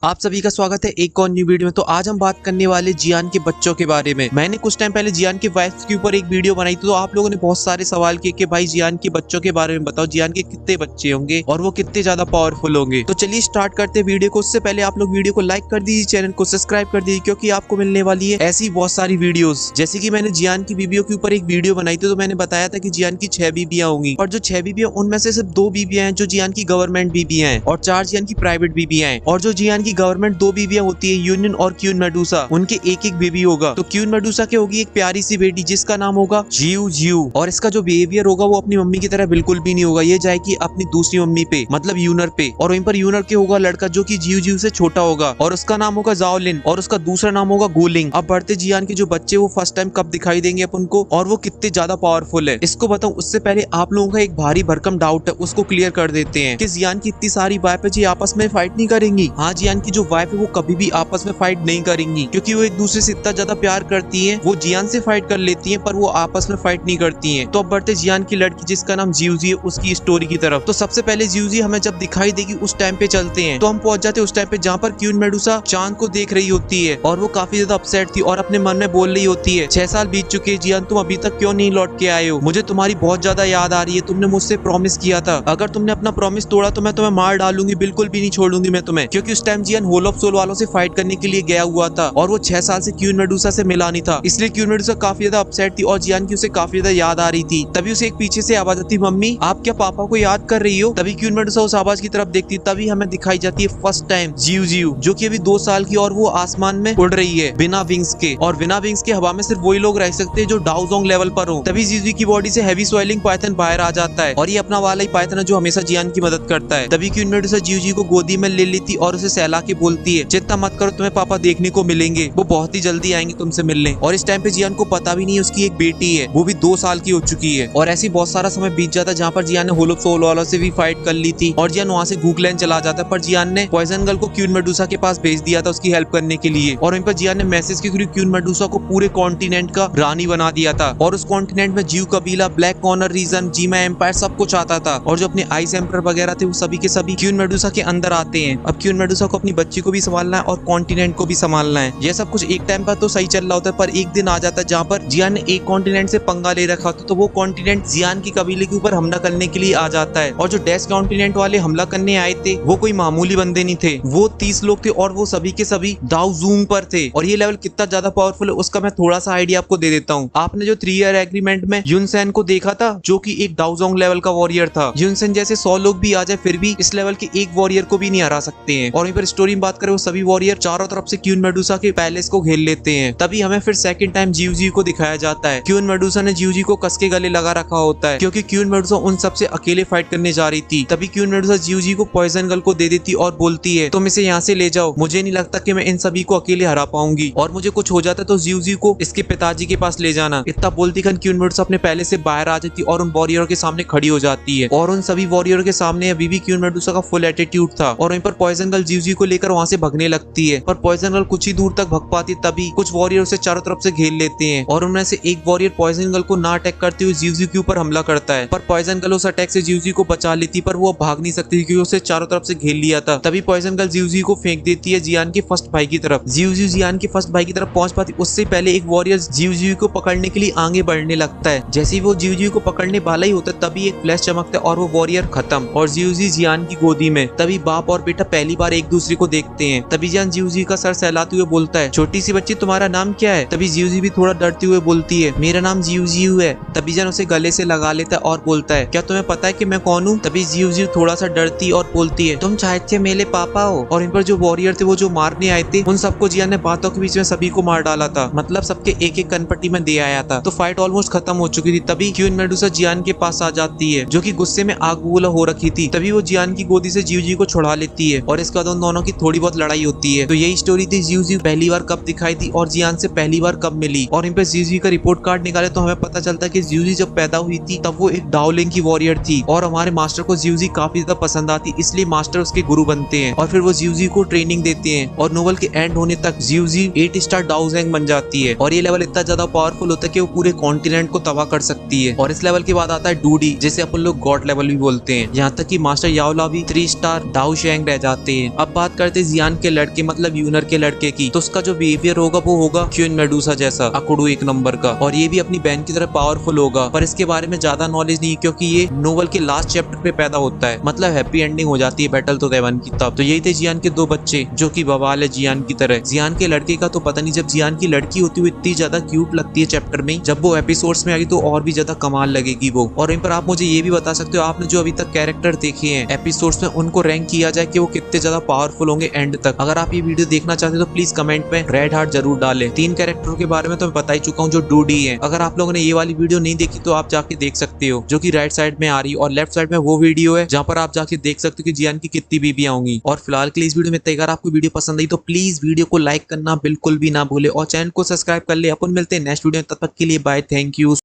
आप सभी का स्वागत है एक और न्यू वीडियो में। तो आज हम बात करने वाले जियान के बच्चों के बारे में। मैंने कुछ टाइम पहले जियान के वाइफ के ऊपर एक वीडियो बनाई थी, तो आप लोगों ने बहुत सारे सवाल किए कि भाई जियान के बच्चों के बारे में बताओ, जियान के कितने बच्चे होंगे और वो कितने ज्यादा पावरफुल होंगे। तो चलिए स्टार्ट करते हैं वीडियो को। उससे पहले आप लोग वीडियो को लाइक कर दीजिए, चैनल को सब्सक्राइब कर दीजिए, क्योंकि आपको मिलने वाली है ऐसी बहुत सारी वीडियोस। जैसे कि मैंने जियान की बीबियों के ऊपर एक वीडियो बनाई थी, तो मैंने बताया था कि जियान की 6 बीबियां होंगी, और जो 6 बीबियां उनमें से सिर्फ 2 बीबियां हैं जो जियान की गवर्नमेंट बीबियां हैं और 4 जियान की प्राइवेट बीबियां हैं। और जो जियान की गवर्नमेंट 2 बीबियां होती है, यूनियन और क्यून मेडुसा, उनके एक एक बेबी होगा। तो क्यून मेडुसा के होगी एक प्यारी सी बेटी जिसका नाम होगा जियू जियू, और इसका जो बिहेवियर होगा वो अपनी मम्मी की तरह बिल्कुल भी नहीं होगा। ये जाएगी अपनी दूसरी मम्मी पे, मतलब यूनर पे, और वहीं पर यूनर के होगा लड़का जो कि जियू जियू से छोटा होगा, और उसका नाम होगा जाओलिन, और उसका दूसरा नाम होगा गुलिंग। अब बढ़ते जियान के जो बच्चे वो फर्स्ट टाइम कब दिखाई देंगे अपन को, और वो कितने ज्यादा पावरफुल है इसको बताऊं उससे पहले आप लोगों का एक भारी भरकम डाउट है, उसको क्लियर कर देते हैं कि जियान की इतनी सारी वाइफ है जी आपस में फाइट नहीं करेंगी। हाँ, जियान की जो वाइफ है वो कभी भी आपस में फाइट नहीं करेंगी, क्योंकि वो एक दूसरे से इतना ज्यादा प्यार करती हैं। वो जियान से फाइट कर लेती हैं, पर वो आपस में फाइट नहीं करती हैं। तो अब बढ़ते जियान की लड़की जिसका नाम जियूजी है उसकी स्टोरी की तरफ। तो सबसे पहले जियूजी हमें जब दिखाई देगी उस टाइम पे चलते हैं, तो हम पहुंच जाते हैं उस टाइम पे जहाँ पर क्यून मेडुसा चांद को देख रही होती है, और वो काफी ज्यादा अपसेट थी और अपने मन में बोल रही होती है 6 साल बीत चुके हैं जियान, तुम अभी तक क्यों नहीं लौट के आए हो? मुझे तुम्हारी बहुत ज्यादा याद आ रही है, तुमने मुझसे प्रॉमिस किया था, अगर तुमने अपना प्रॉमिस तोड़ा तो मैं तुम्हें मार डालूंगी, बिल्कुल भी नहीं छोड़ूंगी मैं तुम्हें। क्योंकि उस टाइम जियान होल ऑफ सोल वालों से फाइट करने के लिए गया हुआ था, और वो 6 साल से क्यून मेडुसा से मिला नहीं था, इसलिए क्यून मेडुसा काफी ज्यादा अपसेट थी और जियान की उसे काफी ज्यादा याद आ रही थी। तभी उसे एक पीछे से आवाज आती, मम्मी आप क्या पापा को याद कर रही हो? तभी क्यून मेडुसा उस आवाज की तरफ देखती, तभी हमें दिखाई जाती है फर्स्ट टाइम जियू जियू, जो कि अभी 2 साल की, और वो आसमान में उड़ रही है बिना विंग्स के, और बिना विंग्स के हवा में सिर्फ वही लोग रह सकते हैं जो डाउजोंग लेवल पर हो। तभी जियू की बॉडी से हैवी स्वेलिंग पाइथन बाहर आ जाता है, और ये अपना वाला ही पाइथन है जो हमेशा जियान की मदद करता है। तभी क्यून मेडुसा जियू को गोदी में ले लेती और उसे सहला के बोलती है, चिंता मत करो, तुम्हें पापा देखने को मिलेंगे, वो बहुत ही जल्दी आएंगे तुमसे मिलने। और इस टाइम पे जियान को पता भी नहीं है उसकी एक बेटी है, वो भी 2 साल की हो चुकी है। और ऐसी बहुत सारा समय बीत जाता है जहाँ पर जियान ने होल ऑफ सोल वालों से भी फाइट कर ली थी, और जियान वहाँ से गूगलैंड चला जाता है, पर जियान ने पॉइजन गर्ल को क्यून मेडुसा के पास भेज दिया था उसकी हेल्प करने के लिए। और वहीं पर जियान ने मैसेज के थ्रू क्यून मेडुसा को पूरे कॉन्टिनेंट का रानी बना दिया था, और उस कॉन्टिनेंट में जीव कबीला, ब्लैक कॉर्नर रीजन, जीमा एम्पायर सब कुछ आता था, और जो अपने आइस एम्पर वगैरह थे वो सभी के सभी क्यून मेडुसा के अंदर आते हैं। अब क्यून मेडुसा को अपनी बच्ची को भी संभालना है और कॉन्टिनेंट को भी संभालना है। ये सब कुछ एक टाइम पर तो सही चल रहा होता है, पर एक दिन आ जाता है जहाँ पर जियान ने एक कॉन्टिनेंट से पंगा ले रखा होता है, तो वो कॉन्टिनेंट जियान की कबीले के ऊपर हमला करने के लिए आ जाता है। और जो डैश कॉन्टिनेंट वाले हमला करने आए थे वो कोई मामूली बंदे नहीं थे, वो 30 लोग थे, और वो सभी के सभी डाउजोंग पर थे। और ये लेवल कितना ज्यादा पावरफुल है उसका मैं थोड़ा सा आइडिया आपको दे देता हूँ। आपने जो 3 ईयर एग्रीमेंट में युनसेन को देखा था, जो कि एक डाउजोंग लेवल का वॉरियर था। युनसेन जैसे 100 लोग भी आ जाए फिर भी इस लेवल के एक वॉरियर को भी नहीं हरा सकते हैं। और वहीं पर स्टोरी में बात करें, वो सभी वॉरियर चारों तरफ से क्यून मेडुसा के पैलेस को घेर लेते हैं। तभी हमें फिर सेकंड टाइम जियूजी को दिखाया जाता है। क्यून मेडुसा ने जियूजी को कस के गले लगा रखा होता है, क्योंकि क्यून मेडुसा उन सबसे अकेले फाइट करने जा रही थी। तभी क्यून मेडुसा जियूजी को पॉइजन गर्ल को दे देती और बोलती है, तुम इसे यहाँ से ले जाओ, मुझे नहीं लगता कि मैं इन सभी को अकेले हरा पाऊंगी, और मुझे कुछ हो जाता तो जियूजी को इसके पिताजी के पास ले जाना। इतना बोलती खन क्यून मेडुसा अपने पैलेस से बाहर आ जाती और उन वॉरियरों के सामने खड़ी हो जाती है, और उन सभी वॉरियरों के सामने अभी भी क्यून मेडुसा का फुल एटीट्यूड था। और वहीं पर पॉइजन गर्ल जियूजी को लेकर वहाँ से भगने लगती है, पर पॉइजन गर्ल कुछ ही दूर तक भग पाती, तभी कुछ वॉरियर उसे चारों तरफ से घेर लेते हैं, और उनमें से एक वॉरियर पॉइजन गर्ल को ना अटैक करते हुए जियूजी के ऊपर हमला करता है। पर पॉइजन गर्ल उस अटैक से जियूजी को बचा लेती, पर वो भाग नहीं सकती क्योंकि उसे चारों तरफ से घेर लिया था। तभी पॉइजन गर्ल जियूजी को फेंक देती है जियान के फर्स्ट भाई की तरफ। जियूजी जियान के फर्स्ट भाई की तरफ पहुंच पाती उससे पहले एक वॉरियर जियूजी को पकड़ने के लिए आगे बढ़ने लगता है। जैसे ही वो जियूजी को पकड़ने वाला ही होता है, तभी एक फ्लैश चमकता है और वो वॉरियर खत्म, और जियूजी जियान की गोदी में। तभी बाप और बेटा पहली बार एक दूसरे को देखते हैं। तभी जियान जियूजी का सर सहलाते हुए बोलता है, छोटी सी बच्ची तुम्हारा नाम क्या है? तभी जियूजी भी थोड़ा डरते हुए बोलती है, मेरा नाम जियूजी है। तभी जियान उसे गले से लगा लेता है और बोलता है, क्या तुम्हें पता है कि मैं कौन हूँ? तभी जियूजी थोड़ा सा डरती और बोलती है, तुम शायद से मेरे पापा हो। और इन पर जो वॉरियर थे वो जो मारने आए थे उन सबको जियान ने बातों के बीच में सभी को मार डाला था, मतलब सबके एक एक कनपट्टी में दे आया था। तो फाइट ऑलमोस्ट खत्म हो चुकी थी। तभी क्यून मेडुसा जियान के पास आ जाती है, जो कि गुस्से में आग बबूला हो रखी थी। तभी वो जियान की गोदी से जियूजी को छुड़ा लेती है, और इसके बाद उन दोनों की थोड़ी बहुत लड़ाई होती है। तो यही स्टोरी थी जियूजी पहली बार कब दिखाई दी और जियान से पहली बार कब मिली। और इन पे जियूजी का रिपोर्ट कार्ड निकाले तो हमें पता चलता है कि जियूजी जब पैदा हुई थी तब वो एक डाओलिंग की वॉरियर थी, और हमारे मास्टर को जियूजी काफी ज्यादा पसंद आती, इसलिए मास्टर उसके गुरु बनते हैं, और फिर वो जियूजी को ट्रेनिंग देते हैं, और नोवेल के एंड होने तक जियूजी 8 स्टार डाउजोंग बन जाती है। और ये लेवल इतना ज्यादा पावरफुल होता है कि वो पूरे कॉन्टिनेंट को तबाह कर सकती है। और इस लेवल के बाद आता है डूडी, जिसे अपन लोग गॉड लेवल भी बोलते हैं। यहाँ तक कि मास्टर याओला भी 3 स्टार डाउशेंग रह जाते हैं। अब बात बात करते हैं जियान के लड़के मतलब यूनर के लड़के की, तो उसका जो बिहेवियर होगा वो होगा क्वीन मेडुसा जैसा, अकुडू एक नंबर का, और ये भी अपनी बहन की तरह पावरफुल होगा। पर इसके बारे में ज्यादा नॉलेज नहीं है क्योंकि ये नोवेल के लास्ट चैप्टर पे पैदा होता है, मतलब हैप्पी एंडिंग हो जाती है बैटल तो देवन की तब। तो यही थे जियान के दो बच्चे जो कि बवाल है जियान की तरह। जियान के लड़के का तो पता नहीं, जब जियान की लड़की होती है इतनी ज्यादा क्यूट लगती है चैप्टर में, जब वो एपिसोड्स में आएगी तो और भी ज्यादा कमाल लगेगी वो। और इन पर आप मुझे ये भी बता सकते हो, आपने जो अभी तक कैरेक्टर देखे हैं एपिसोड्स में, उनको रैंक किया जाए कि वो कितने ज्यादा पावरफुल होंगे एंड तक। अगर आप ये वीडियो देखना चाहते हो तो प्लीज कमेंट में रेड हार्ट जरूर डालें। 3 कैरेक्टरों के बारे में तो मैं बता ही चुका हूँ जो डूडी है। अगर आप लोगों ने ये वाली वीडियो नहीं देखी तो आप जाके देख सकते हो, जो कि राइट साइड में आ रही है, और लेफ्ट साइड में वो वीडियो है जहाँ पर आप जाके देख सकते हो कि जियान की कितनी बीबियां होंगी। और फिलहाल के लिए इस वीडियो में अगर आपको वीडियो पसंद आई तो प्लीज वीडियो को लाइक करना बिल्कुल भी ना भूले और चैनल को सब्सक्राइब कर ले। अपन मिलते हैं नेक्स्ट वीडियो में, तब तक के लिए बाय, थैंक यू।